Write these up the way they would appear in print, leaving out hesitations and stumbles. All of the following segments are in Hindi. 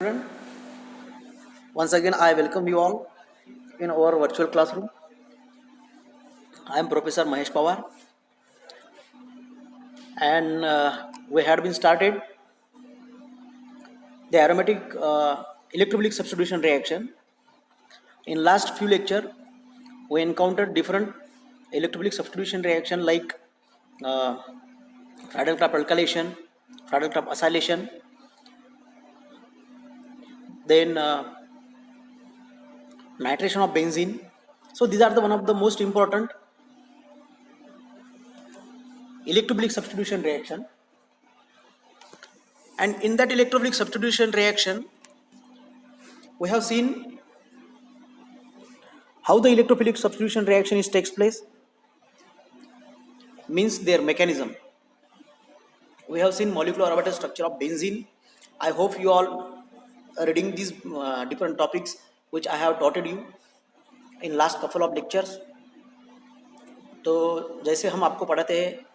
Student, once again I welcome you all in our virtual classroom. I am Professor Mahesh Pawar, and we had been started the aromatic electrophilic substitution reaction. In last few lecture, we encountered different electrophilic substitution reaction like uh, Friedel-Crafts alkylation, Friedel-Crafts acylation, then nitration of benzene. So these are the one of the most important electrophilic substitution reaction. And in that electrophilic substitution reaction, we have seen how the electrophilic substitution reaction is takes place, means their mechanism. We have seen molecular orbital structure of benzene. I hope you all are reading these different topics which I have taught you in last couple of lectures. तो जैसे हम आपको पढ़ाते हैं,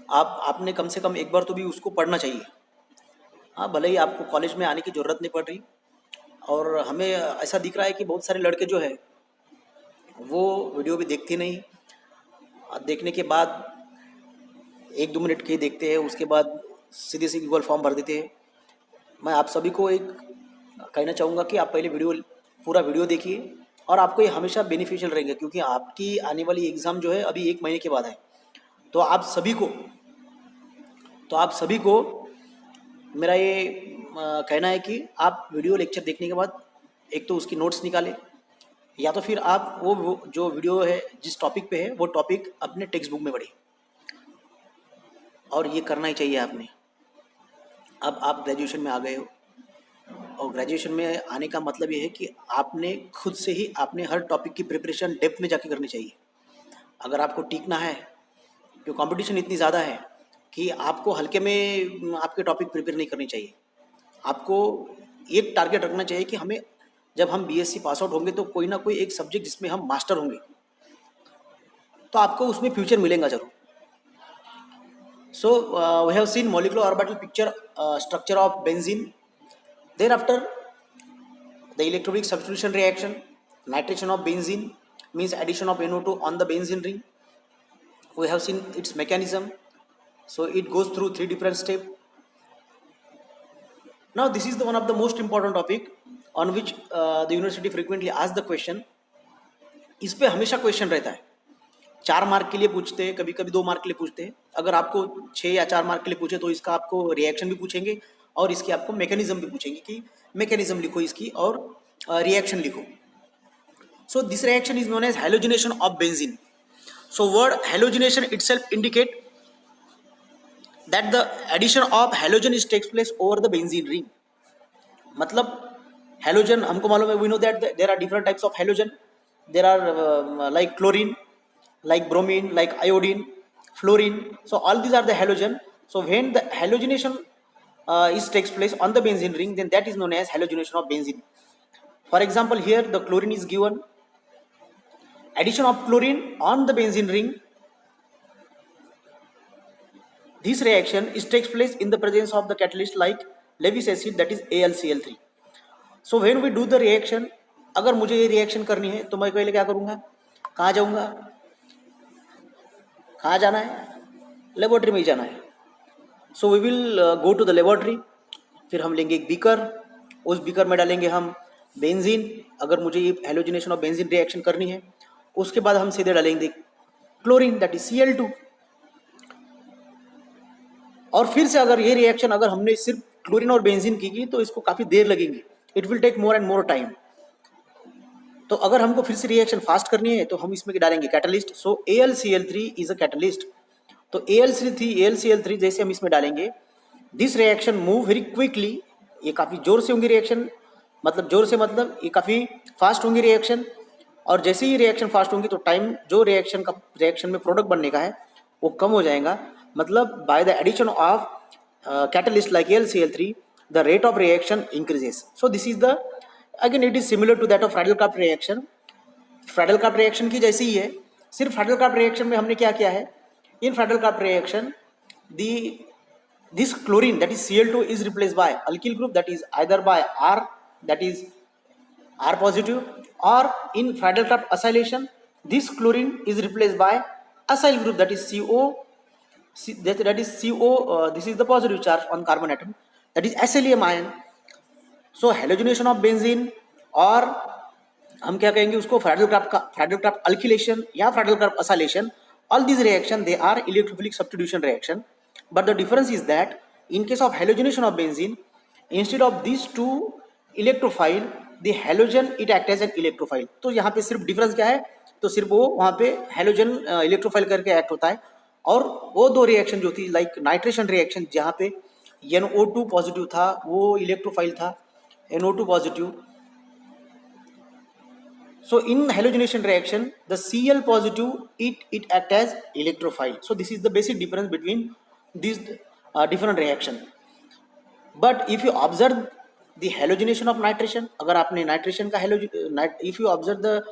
आपने कम से कम एक बार तो भी उसको पढ़ना चाहिए. हाँ, भले ही आपको कॉलेज में आने की ज़रूरत नहीं पड़ रही, और हमें ऐसा दिख रहा है कि बहुत सारे लड़के जो है वो वीडियो भी देखते नहीं, देखने के बाद 1-2 मिनट के देखते हैं, उसके बाद सीधे से गूगल फॉर्म भर देते हैं. मैं आप सभी को एक कहना चाहूँगा कि आप पहले पूरा वीडियो देखिए, और आपको ये हमेशा बेनिफिशियल रहेंगे, क्योंकि आपकी आने वाली एग्ज़ाम जो है अभी 1 महीने के बाद है. तो आप सभी को मेरा ये कहना है कि आप वीडियो लेक्चर देखने के बाद एक तो उसकी नोट्स निकालें, या तो फिर आप वो जो वीडियो है जिस टॉपिक पे है वो टॉपिक अपने टेक्स्ट बुक में पढ़ें, और ये करना ही चाहिए आपने. अब आप ग्रेजुएशन में आ गए हो, और ग्रेजुएशन में आने का मतलब ये है कि आपने खुद से ही आपने हर टॉपिक की प्रिपरेशन डेप्थ में जाके करनी चाहिए. अगर आपको टीकना है, तो कंपटीशन इतनी ज़्यादा है कि आपको हल्के में आपके टॉपिक प्रिपेयर नहीं करनी चाहिए. आपको एक टारगेट रखना चाहिए कि हमें जब हम बीएससी पास आउट होंगे तो कोई ना कोई एक सब्जेक्ट जिसमें हम मास्टर होंगे, तो आपको उसमें फ्यूचर मिलेगा ज़रूर. So we have seen molecular orbital picture structure of benzene. Thereafter, the electrophilic substitution reaction, nitration of benzene means addition of NO2 on the benzene ring. We have seen its mechanism. So it goes through 3 different steps. Now this is the one of the most important topic on which the university frequently asks the question. इस पे हमेशा क्वेश्चन रहता है. 4 मार्क के लिए पूछते हैं, कभी कभी 2 मार्क के लिए पूछते हैं. अगर आपको 6 या 4 मार्क के लिए पूछे तो इसका आपको रिएक्शन भी पूछेंगे, और इसकी आपको मैकेनिज्म भी पूछेंगे कि मैकेनिज्म लिखो इसकी, और रिएक्शन लिखो. So this reaction is known as halogenation of benzene. So word halogenation itself indicate that the addition of halogen is takes place over the benzene ring. मतलब हैलोजन हमको मालूम है, we know that there are different types of halogen. There are like chlorine, like bromine, like iodine, fluorine. So all these are the halogen. So when the halogenation is takes place on the benzene ring, then that is known as halogenation of benzene. For example, here the chlorine is given. Addition of chlorine on the benzene ring. This reaction is takes place in the presence of the catalyst like Lewis acid, that is AlCl3. So when we do the reaction, अगर मुझे ये रिएक्शन करनी है तो मैं पहले क्या करूँगा, कहाँ जाऊँगा, कहाँ जाना है, लेबोरेटरी में ही जाना है. So we will go to the laboratory. फिर हम लेंगे एक बीकर, उस बीकर में डालेंगे हम बेंजीन. अगर मुझे ये हैलोजिनेशन ऑफ बेंजीन रिएक्शन करनी है, उसके बाद हम सीधे डालेंगे क्लोरीन, दैट इज Cl2. और फिर से अगर ये रिएक्शन अगर हमने सिर्फ क्लोरीन और बेंजीन की तो इसको काफ़ी देर लगेगी. It will take more and more time. तो अगर हमको फिर से रिएक्शन फास्ट करनी है तो हम इसमें डालेंगे catalyst. So AlCl3 is a catalyst. तो AlCl3 जैसे हम इसमें डालेंगे, this reaction move very quickly. ये काफ़ी जोर से होंगी रिएक्शन, मतलब जोर से मतलब ये काफ़ी फास्ट होंगी रिएक्शन. और जैसे ही रिएक्शन फास्ट होंगी तो टाइम जो रिएक्शन में प्रोडक्ट बनने का है वो कम हो जाएगा. मतलब by the addition of catalyst like AlCl3 the rate of reaction increases. So this is the again it is similar to that of Friedel Crafts reaction. Friedel Crafts reaction की जैसी ही है, सिर्फ फ्राइडल-क्राफ्ट रिएक्शन में हमने क्या किया है, in Friedel Crafts reaction this chlorine, that is Cl2, is replaced by alkyl group, that is either by R, that is R positive, or in Friedel-Crafts acylation this chlorine is replaced by acyl group, that is CO, that is CO, this is the positive charge on carbon atom, that is SLEM ion. So halogenation of benzene, और हम क्या कहेंगे उसको, Friedel-Crafts alkylation या Friedel-Crafts acylation, all these reaction they are electrophilic substitution reaction. But the difference is that in case of halogenation of benzene, instead of these two electrophile, the halogen it act as an electrophile. तो यहाँ पे सिर्फ डिफरेंस क्या है, तो सिर्फ वो वहाँ पे हेलोजन इलेक्ट्रोफाइल करके एक्ट होता है, और वो दो रिएक्शन जो थी लाइक नाइट्रेशन रिएक्शन जहाँ पे NO2 पॉजिटिव था वो इलेक्ट्रोफाइल था, NO2 positive. So in halogenation reaction, the Cl positive it act as electrophile. So this is the basic difference between these different reaction. But if you observe the halogenation of nitration, अगर आपने nitration का if you observe the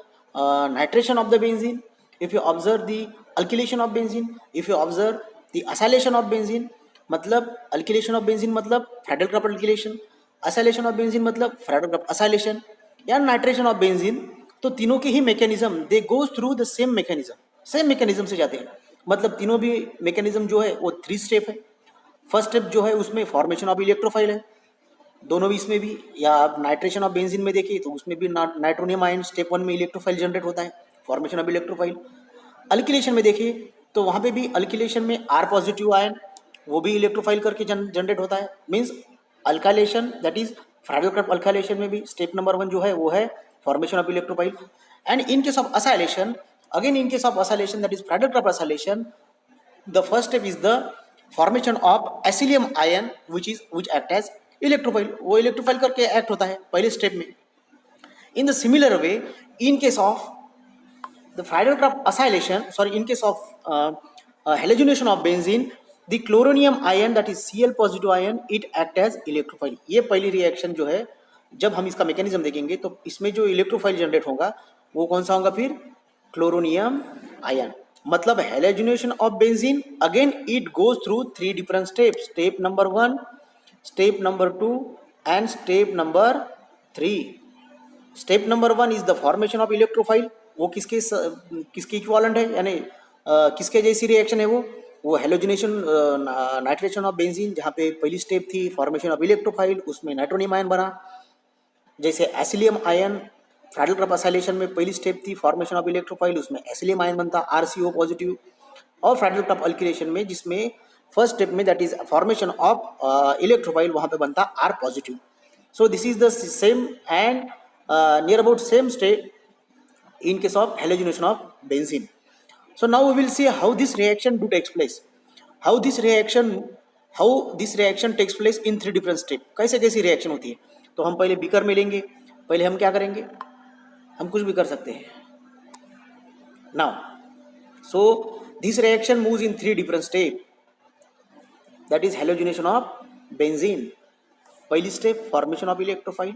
nitration of the benzene, if you observe the alkylation of benzene, if you observe the acylation of benzene, मतलब alkylation of benzene मतलब Friedel-Crafts alkylation, acylation of benzene मतलब Friedel-Crafts acylation, या nitration of benzene, तो तीनों के ही mechanism they goes through the same mechanism से जाते हैं. मतलब तीनों भी मैकेनिज्म जो है वो 3 स्टेप है. फर्स्ट स्टेप जो है उसमें फॉर्मेशन ऑफ इलेक्ट्रोफाइल है, दोनों भी इसमें भी, या आप नाइट्रेशन ऑफ बेंजीन में देखिए तो उसमें भी नाइट्रोनियम आयन स्टेप 1 में इलेक्ट्रोफाइल जनरेट होता है, फॉर्मेशन ऑफ इलेक्ट्रोफाइल. अल्किलेशन में देखिए तो वहाँ पे भी अल्किलेशन में R पॉजिटिव आयन वो भी इलेक्ट्रोफाइल करके जनरेट होता है. Means alkylation that is Friedel-Crafts alkylation में भी स्टेप नंबर 1 जो है वो है formation of electrophile. And in case of acylation, again in case of acylation, that is Friedel-Crafts acylation, the first step is the formation of SLEM ion which act as electrophile. वो electrophile करके act होता है पहले स्टेप में. In the similar way, in case of the Friedel-Crafts acylation, in case of halogenation of benzene, the chloronium ion that is Cl positive ion it act as electrophile. ये पहली रिएक्शन जो है, जब हम इसका मैकेनिज्म देखेंगे तो इसमें जो इलेक्ट्रोफाइल जनरेट होगा वो कौन सा होगा, फिर क्लोरोनियम आयन. मतलब halogenation of benzene again it goes through 3 different steps, step number 1, step number 2 and step number 3. Step number 1 is the formation of electrophile. वो किसके इक्विवेलेंट है, यानी किसके जैसी रिएक्शन है वो हेलोजिनेशन नाइट्रेशन ऑफ बेंजीन, जहाँ पे पहली स्टेप थी फॉर्मेशन ऑफ इलेक्ट्रोफाइल, उसमें नाइट्रोनियम आयन बना. जैसे एसिलियम आयन Friedel-Crafts acylation में पहली स्टेप थी फॉर्मेशन ऑफ इलेक्ट्रोफाइल, उसमें एसिलियम आयन बनता RCO पॉजिटिव. और Friedel-Crafts अल्किलेशन में जिसमें फर्स्ट स्टेप में that is formation of electrophile वहाँ पे बनता R positive. So this is the same and near about same step in case of halogenation of benzene. So now we will see how this reaction takes place. How this reaction takes place in 3 different steps. कैसी रिएक्शन होती है. तो हम पहले बीकर में लेंगे. पहले हम क्या करेंगे, हम कुछ भी कर सकते हैं. Now, so this reaction moves in 3 different steps. That is halogenation of benzene. पहली स्टेप फॉर्मेशन ऑफ इलेक्ट्रोफाइल,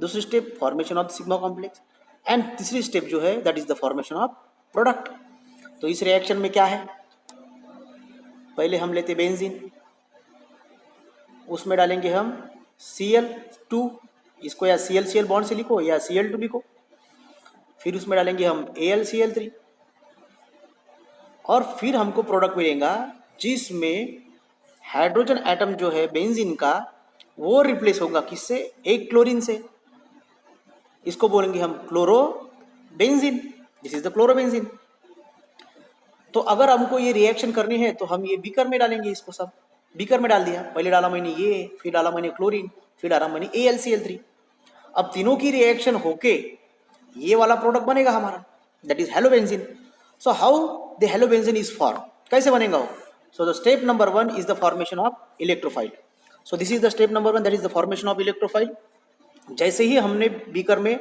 दूसरी step formation of sigma complex, and तीसरी स्टेप जो है that is the formation of product. तो इस रिएक्शन में क्या है, पहले हम लेते बेंजीन, उसमें डालेंगे हम Cl2, इसको या Cl बॉन्ड से लिखो या Cl2 लिखो. फिर उसमें डालेंगे हम AlCl3, और फिर हमको प्रोडक्ट मिलेगा जिसमें हाइड्रोजन एटम जो है बेंजीन का वो रिप्लेस होगा किससे, एक क्लोरीन से. इसको बोलेंगे हम chlorobenzene. This is the chlorobenzene. तो अगर हमको ये रिएक्शन करनी है तो हम ये बीकर में डालेंगे, इसको सब बीकर में डाल दिया. पहले डाला मैंने ये, फिर डाला मैंने क्लोरीन, फिर डाला मैंने AlCl3. अब तीनों की रिएक्शन होके ये वाला प्रोडक्ट बनेगा हमारा, that is halobenzene. So how the halobenzene is form, कैसे बनेगा वो. So the step number 1 is the formation of electrophile. So this is the step number 1, that is the formation of electrophile. जैसे ही हमने बीकर में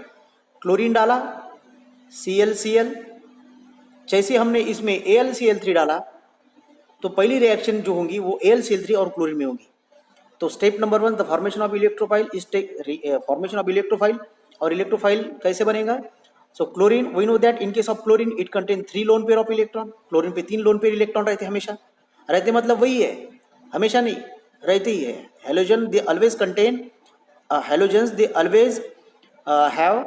क्लोरीन डाला Cl, जैसे हमने इसमें AlCl3 डाला, तो पहली रिएक्शन जो होंगी वो AlCl3 और क्लोरीन में होगी. तो step number 1 the formation of electrophile is formation of electrophile. और इलेक्ट्रोफाइल कैसे बनेगा, so chlorine we know that in case of chlorine it contain 3 lone pair of electron. Chlorine पे 3 लोन पेयर इलेक्ट्रॉन रहते हमेशा रहते, मतलब वही है हमेशा नहीं, रहते ही है। Halogen they always contain halogens they always have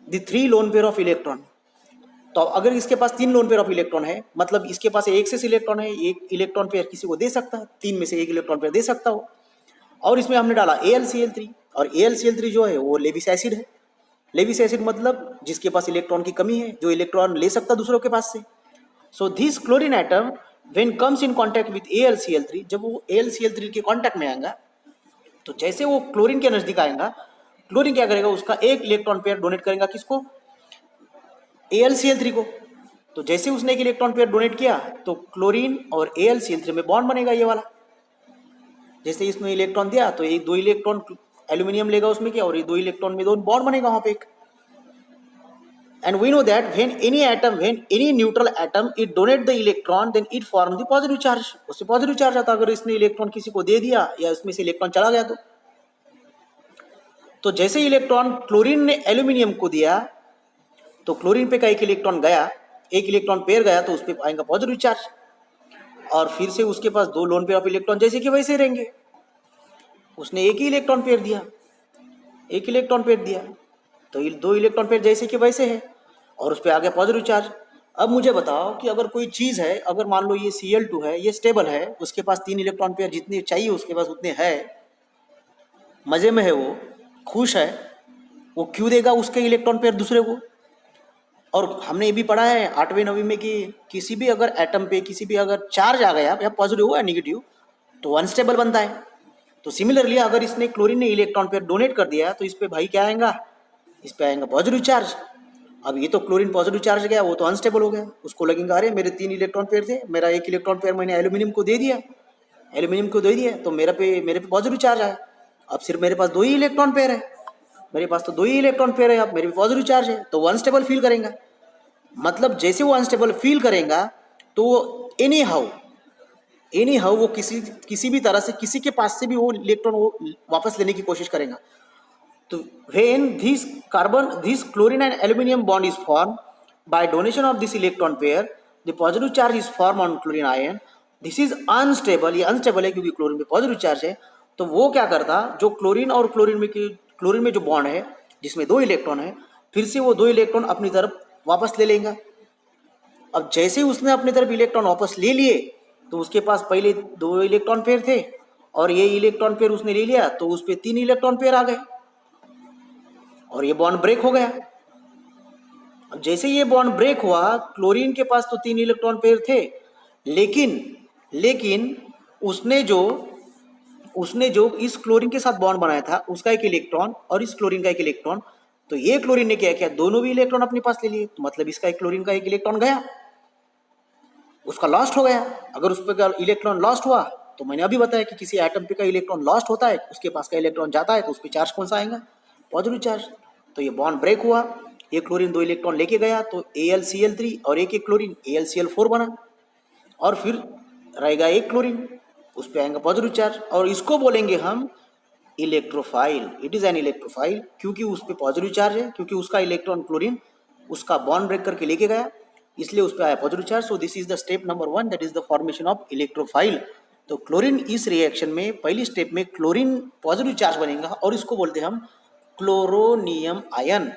the 3 lone pair of electron. तो अगर इसके पास 3 लोन पेयर ऑफ इलेक्ट्रॉन है, मतलब इसके पास एक से इलेक्ट्रॉन है, एक इलेक्ट्रॉन पेयर किसी को दे सकता है, 3 में से एक इलेक्ट्रॉन पेयर दे सकता हो। और इसमें हमने डाला AlCl3, और AlCl3 जो है वो लेविस एसिड है। लेविस एसिड मतलब जिसके पास इलेक्ट्रॉन की कमी है, जो इलेक्ट्रॉन ले सकता दूसरों के पास से। So this chlorine atom when comes in contact with AlCl3, जब वो AlCl3 के कांटेक्ट में आएगा, तो जैसे वो क्लोरीन के नजदीक आएगा, क्लोरीन क्या करेगा, उसका एक इलेक्ट्रॉन पेयर डोनेट करेगा किसको, AlCl3 को। तो जैसे उसने एक इलेक्ट्रॉन पेयर डोनेट किया तो क्लोरीन और AlCl3 में बॉन्ड बनेगा ये वाला। जैसे इसमें इलेक्ट्रॉन दिया तो एक 2 इलेक्ट्रॉन एल्यूमिनियम लेगा उसमें क्या, और ये 2 इलेक्ट्रॉन में 2 बॉन्ड बनेगा वहां पे एक। And we know that when any neutral atom it donate the electron, then it form the positive charge. उससे पॉजिटिव चार्ज आता है अगर इसने इलेक्ट्रॉन किसी को दे दिया या इसमें से इलेक्ट्रॉन चला गया तो जैसे इलेक्ट्रॉन क्लोरीन ने एल्यूमिनियम को दिया तो क्लोरीन पे का एक इलेक्ट्रॉन गया, एक इलेक्ट्रॉन पेयर गया तो उस पर आएगा पॉजिटिव चार्ज, और फिर से उसके पास 2 लोन पेयर ऑफ इलेक्ट्रॉन जैसे कि वैसे रहेंगे। उसने एक ही इलेक्ट्रॉन पेयर दिया, एक इलेक्ट्रॉन पेयर दिया तो ये 2 इलेक्ट्रॉन पेयर जैसे कि वैसे है, और उस पर आ गया पॉजिटिव चार्ज। अब मुझे बताओ कि अगर कोई चीज़ है, अगर मान लो ये Cl2 है, ये स्टेबल है, उसके पास 3 इलेक्ट्रॉन पेयर जितने चाहिए उसके पास उतने है, मज़े में है, वो खुश है, वो क्यों देगा उसके इलेक्ट्रॉन पेयर दूसरे को। और हमने ये भी पढ़ा है 8वीं 9वीं में कि किसी भी अगर एटम पे किसी भी अगर चार्ज आ गया या पॉजिटिव हुआ या निगेटिव तो अनस्टेबल बनता है। तो सिमिलरली अगर इसने क्लोरीन ने इलेक्ट्रॉन पेयर डोनेट कर दिया तो इस पर भाई क्या आएगा, इस पर आएगा पॉजिटिव चार्ज। अब ये तो क्लोरीन पॉजिटिव चार्ज गया, वो तो अनस्टेबल हो गया, उसको लगेगा अरे मेरे 3 इलेक्ट्रॉन पेयर थे, मेरा एक इलेक्ट्रॉन पेयर मैंने एल्यूमिनियम को दे दिया, तो मेरे पे पॉजिटिव चार्ज आया। अब सिर्फ मेरे पास 2 ही इलेक्ट्रॉन पेयर है, मेरे पास तो 2 ही इलेक्ट्रॉन पेयर है, अब मेरे पे पॉजिटिव चार्ज है, तो वो अनस्टेबल फील करेगा। मतलब जैसे वो अनस्टेबल फील करेगा तो एनी हाउ वो किसी भी तरह से किसी के पास से भी वो इलेक्ट्रॉन वो वापस लेने की कोशिश करेगा। तो when this chlorine and aluminum bond is formed by donation of this electron pair, the positive charge is formed on chlorine ion. This is unstable, ये अनस्टेबल है क्योंकि क्लोरीन में पॉजिटिव चार्ज है। तो वो क्या करता, जो क्लोरीन और क्लोरीन में जो बॉन्ड है जिसमें 2 इलेक्ट्रॉन है, फिर से वो 2 इलेक्ट्रॉन अपनी तरफ वापस ले लेगा। अब जैसे ही उसने अपनी तरफ इलेक्ट्रॉन वापस ले लिए तो उसके पास पहले 2 इलेक्ट्रॉन पेयर थे और ये इलेक्ट्रॉन पेयर उसने ले लिया तो उस पर 3 इलेक्ट्रॉन पेयर आ गए और ये बॉन्ड ब्रेक हो गया। अब जैसे ये बॉन्ड ब्रेक हुआ, क्लोरीन के पास तो 3 इलेक्ट्रॉन पेयर थे, लेकिन उसने जो इस क्लोरीन के साथ बॉन्ड बनाया था उसका एक इलेक्ट्रॉन और इस क्लोरीन का एक इलेक्ट्रॉन, तो ये क्लोरीन ने क्या किया, दोनों भी इलेक्ट्रॉन अपने पास ले लिए, तो मतलब इसका एक क्लोरीन का एक इलेक्ट्रॉन गया, उसका लॉस्ट हो गया। अगर उस पर इलेक्ट्रॉन लॉस्ट हुआ तो मैंने अभी बताया कि किसी एटम पे का इलेक्ट्रॉन लॉस्ट होता है, उसके पास का इलेक्ट्रॉन जाता है तो उस पर चार्ज कौन सा आएगा, पॉजिटिव चार्ज। तो ये बॉन्ड ब्रेक हुआ, ये क्लोरीन 2 इलेक्ट्रॉन लेके गया तो AlCl3 और एक क्लोरीन AlCl4 बना, और फिर रहेगा एक क्लोरीन, उस पर आएगा पॉजिटिव चार्ज, और इसको बोलेंगे हम electrophile. It is an electrophile क्योंकि उस पर पॉजिटिव चार्ज है, क्योंकि उसका इलेक्ट्रॉन क्लोरीन उसका बॉन्ड ब्रेक करके लेके गया, इसलिए उस पर आया positive charge. So this is the step number 1, that is the formation of electrophile. तो क्लोरीन इस रिएक्शन में पहली स्टेप में क्लोरीन पॉजिटिव चार्ज बनेगा और इसको बोलते हैं हम chloronium ion,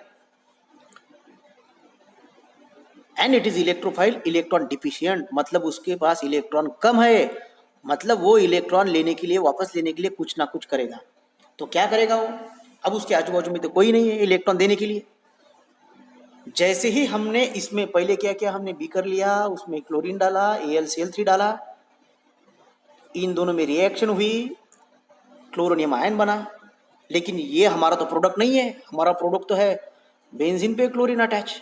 and it is electrophile electron deficient, मतलब उसके पास इलेक्ट्रॉन कम है, मतलब वो इलेक्ट्रॉन लेने के लिए वापस लेने के लिए कुछ ना कुछ करेगा। तो क्या करेगा वो, अब उसके आजू बाजू में तो कोई नहीं है इलेक्ट्रॉन देने के लिए। जैसे ही हमने इसमें पहले क्या किया, हमने बीकर लिया, उसमें क्लोरीन डाला, AlCl3 डाला, इन दोनों में रिएक्शन हुई, क्लोरोनियम आयन बना। लेकिन ये हमारा तो प्रोडक्ट नहीं है, हमारा प्रोडक्ट तो है बेंजीन पे क्लोरीन अटैच,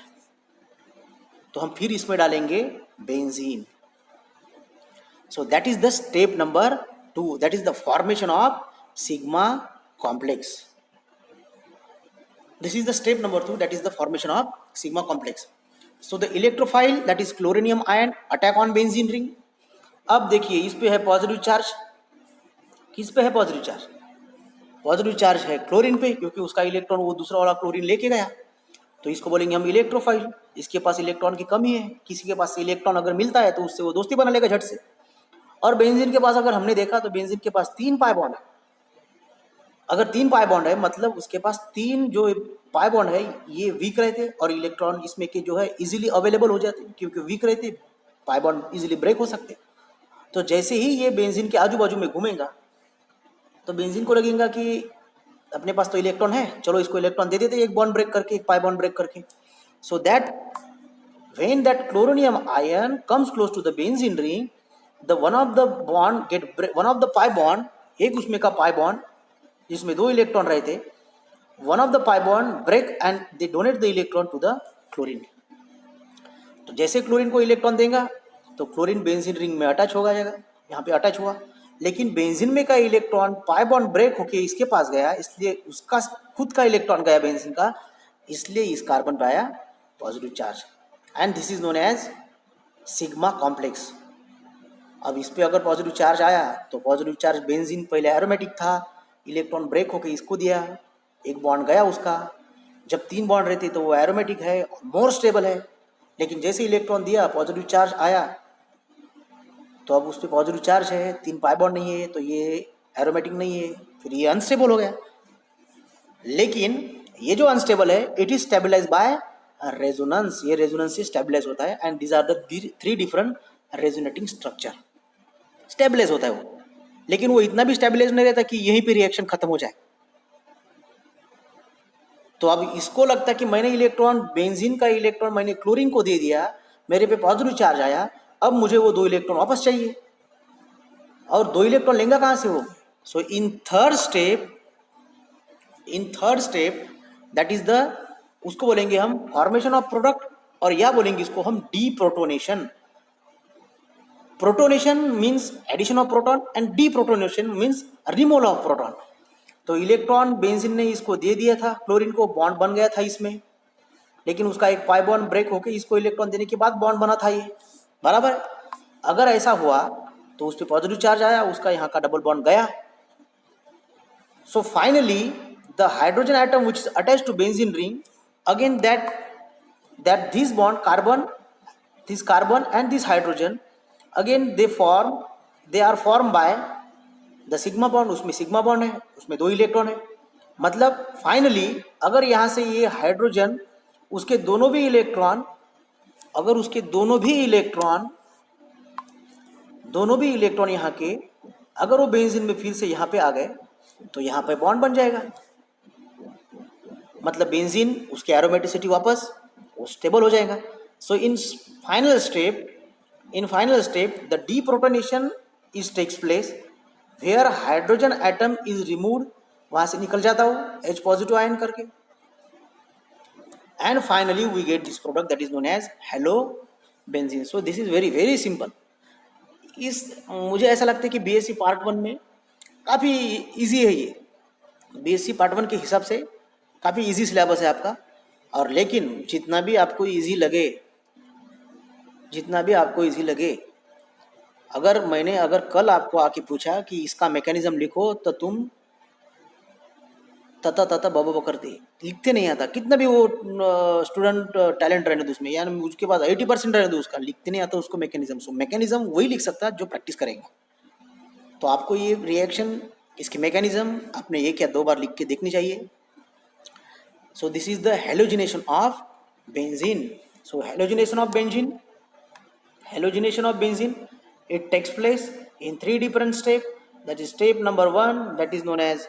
तो हम फिर इसमें डालेंगे benzene. So that is the step number 2, that is the formation of sigma complex. This is the step number 2, that is the formation of sigma complex. So the electrophile, that is chlorinium ion, attack on benzene ring. अब देखिए इस पे है पॉजिटिव चार्ज, किस पे है पॉजिटिव चार्ज, पॉजिटिव चार्ज है क्लोरीन पे, क्योंकि उसका इलेक्ट्रॉन वो दूसरा वाला क्लोरीन लेके गया, तो इसको बोलेंगे हम इलेक्ट्रोफाइल। इसके पास इलेक्ट्रॉन की कमी है, किसी के पास से इलेक्ट्रॉन अगर मिलता है तो उससे वो दोस्ती बना लेगा झट से। और बेंजीन के पास अगर हमने देखा तो बेंजीन के पास 3 पाई बॉन्ड है। अगर 3 पाई बॉन्ड है मतलब उसके पास 3 जो पाई बॉन्ड है ये वीक रहते और इलेक्ट्रॉन इसमें के जो है इजीली अवेलेबल हो जाते, क्योंकि वीक रहते पाई बॉन्ड इजीली ब्रेक हो सकते। तो जैसे ही ये बेंजीन के आजू बाजू में घूमेगा तो बेंजीन को लगेगा कि अपने पास तो इलेक्ट्रॉन है, चलो इसको इलेक्ट्रॉन दे देते एक बॉन्ड ब्रेक करके, एक पाई बॉन्ड ब्रेक करके। So that when that chloronium ion comes close to the benzene ring, the one of the pi bond, एक उसमें का पाई बॉन्ड जिसमें 2 इलेक्ट्रॉन रहते, one of the pi bond break and they donate the electron to the chlorine। तो जैसे क्लोरीन को इलेक्ट्रॉन देगा तो क्लोरीन बेंजीन रिंग में अटैच होगा जाएगा, यहाँ पे अटैच हुआ, लेकिन बेंजीन में का इलेक्ट्रॉन पाई बॉन्ड ब्रेक होके इसके पास गया, इसलिए उसका खुद का इलेक्ट्रॉन गया बेंजीन का, इसलिए इस कार्बन पे आया positive charge and this is known as sigma complex. अब इस पे अगर पॉजिटिव चार्ज आया तो पॉजिटिव चार्ज बेंजीन पहले एरोमेटिक था, इलेक्ट्रॉन ब्रेक होके इसको दिया, एक बॉन्ड गया उसका, जब 3 बॉन्ड रहते तो वो एरोमेटिक है और मोर स्टेबल है, लेकिन जैसे इलेक्ट्रॉन दिया पॉजिटिव चार्ज आया तो अब उस पर पॉजिटिव चार्ज है, 3 पाई बॉन्ड नहीं है तो ये एरोमेटिक नहीं है, फिर ये अनस्टेबल हो गया। लेकिन ये जो अनस्टेबल है it is stabilize by resonance, ये रेजोनेंस से स्टेबलाइज होता है and these are the 3 different resonating structure. Stabilize होता है वो, लेकिन वो इतना भी स्टेबलाइज नहीं रहता कि यहीं पे रिएक्शन खत्म हो जाए। तो अब इसको लगता है कि मैंने इलेक्ट्रॉन बेंजीन का इलेक्ट्रॉन मैंने क्लोरीन को दे दिया, मेरे पे पॉजिटिव चार्ज आया, अब मुझे वो 2 इलेक्ट्रॉन वापस चाहिए, और 2 इलेक्ट्रॉन लेंगे कहाँ से वो? So in third step that is the, उसको बोलेंगे हम फॉर्मेशन ऑफ प्रोडक्ट, और या बोलेंगे इसको हम deprotonation. Protonation means addition of proton and deprotonation means removal of proton. तो इलेक्ट्रॉन बेंजीन ने इसको दे दिया था, क्लोरीन को बॉन्ड बन गया था इसमें, लेकिन उसका एक पाई बॉन्ड ब्रेक होके इसको इलेक्ट्रॉन देने के बाद बॉन्ड बना था ये, बराबर। अगर ऐसा हुआ तो उस पर पॉजिटिव चार्ज आया, उसका यहाँ का डबल बॉन्ड गया। So finally the hydrogen atom which is attached to benzene ring, again that this bond this carbon and this hydrogen again they are formed by the sigma bond। उसमें सिग्मा बॉन्ड है, उसमें 2 इलेक्ट्रॉन है, मतलब फाइनली अगर यहाँ से ये हाइड्रोजन उसके दोनों भी इलेक्ट्रॉन, अगर उसके दोनों भी इलेक्ट्रॉन यहाँ के अगर वो बेंजीन में फिर से यहाँ पे आ गए तो यहाँ पे बॉन्ड बन जाएगा, मतलब बेंजीन उसकी एरोमेटिसिटी वापस वो स्टेबल हो जाएगा। So in final step the deprotonation is takes place where hydrogen atom is removed, वहां से निकल जाता हो H पॉजिटिव आयन करके, and finally we get this product that is known as halo benzene. So this is very very simple. मुझे ऐसा लगता है कि BSc पार्ट 1 में काफ़ी इजी है ये, BSc पार्ट 1 के हिसाब से काफ़ी इजी सिलेबस है आपका। और लेकिन जितना भी आपको इजी लगे, अगर कल आपको आके पूछा कि इसका मैकेनिज्म लिखो तो तुम तता बबा करते, लिखते नहीं आता, कितना भी वो स्टूडेंट टैलेंट रहने दो उसमें, यानी उसके पास 80% रहने दो उसका, लिखते नहीं आता उसको मैकेनिज्म। सो मैकेनिज्म वही लिख सकता है जो प्रैक्टिस करेगा। तो आपको ये रिएक्शन, इसकी मैकेनिज्म आपने एक या 2 बार लिख के देखनी चाहिए। So this is the halogenation of benzene. So halogenation of benzene, it takes place in 3 different steps. That is step number 1, that is known as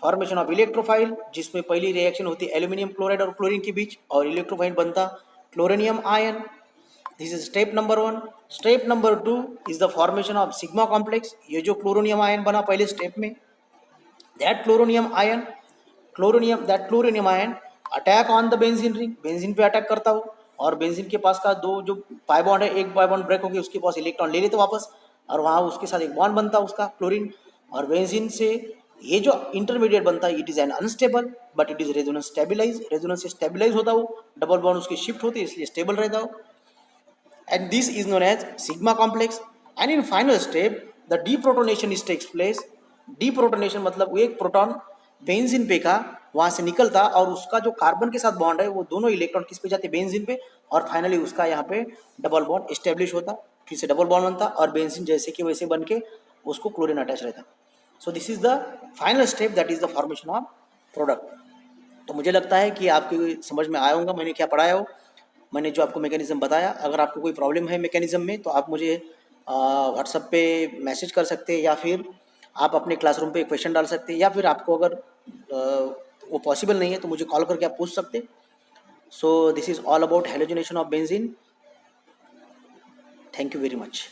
formation of electrophile, जिसमें पहली रिएक्शन होती है एल्यूमिनियम क्लोराइड और क्लोरीन के बीच और इलेक्ट्रोफाइल बनता chloronium ion. This is step number 1। Step number 2 is the formation of sigma complex. ये जो क्लोरोनियम आयन बना पहले स्टेप में, that chloronium ion attack on the benzene ring, benzene पे अटैक करता हो, और बेंजीन के पास का 2 जो पाई बॉन्ड है, एक पाई बॉन्ड ब्रेक होकर उसके पास इलेक्ट्रॉन ले लेते वापस, और वहाँ उसके साथ एक बॉन्ड बनता उसका क्लोरीन, और बेंजीन से ये जो इंटरमीडिएट बनता है it is an unstable but it is resonance stabilize, resonance से स्टेबलाइज होता हो, डबल बॉन्ड उसके शिफ्ट होते इसलिए स्टेबल रहता हो, and this is known as sigma complex. And in final step the deprotonation is takes place. Deprotonation मतलब एक प्रोटॉन बेंजीन पे का वहां से निकलता और उसका जो कार्बन के साथ बॉन्ड है वो दोनों इलेक्ट्रॉन किस पे जाते, बेंजीन पे, और फाइनली उसका यहाँ पे डबल बॉन्ड एस्टेब्लिश होता किसी डबल बॉन्ड बनता और बेंजीन जैसे कि वैसे बन के उसको क्लोरीन अटैच रहता. सो this is the final step, that is the formation of product. तो मुझे लगता है कि आपकी समझ में आया होगा मैंने क्या पढ़ाया हो, मैंने जो आपको मैकेनिज्म बताया. अगर आपको कोई प्रॉब्लम है मैकेनिज्म में तो आप मुझे व्हाट्सएप पे मैसेज कर सकते हैं, या फिर आप अपने क्लासरूम पे क्वेश्चन डाल सकते हैं, या फिर आपको अगर वो पॉसिबल नहीं है तो मुझे कॉल करके आप पूछ सकते हैं. सो this is all about halogenation of benzene. Thank you very much.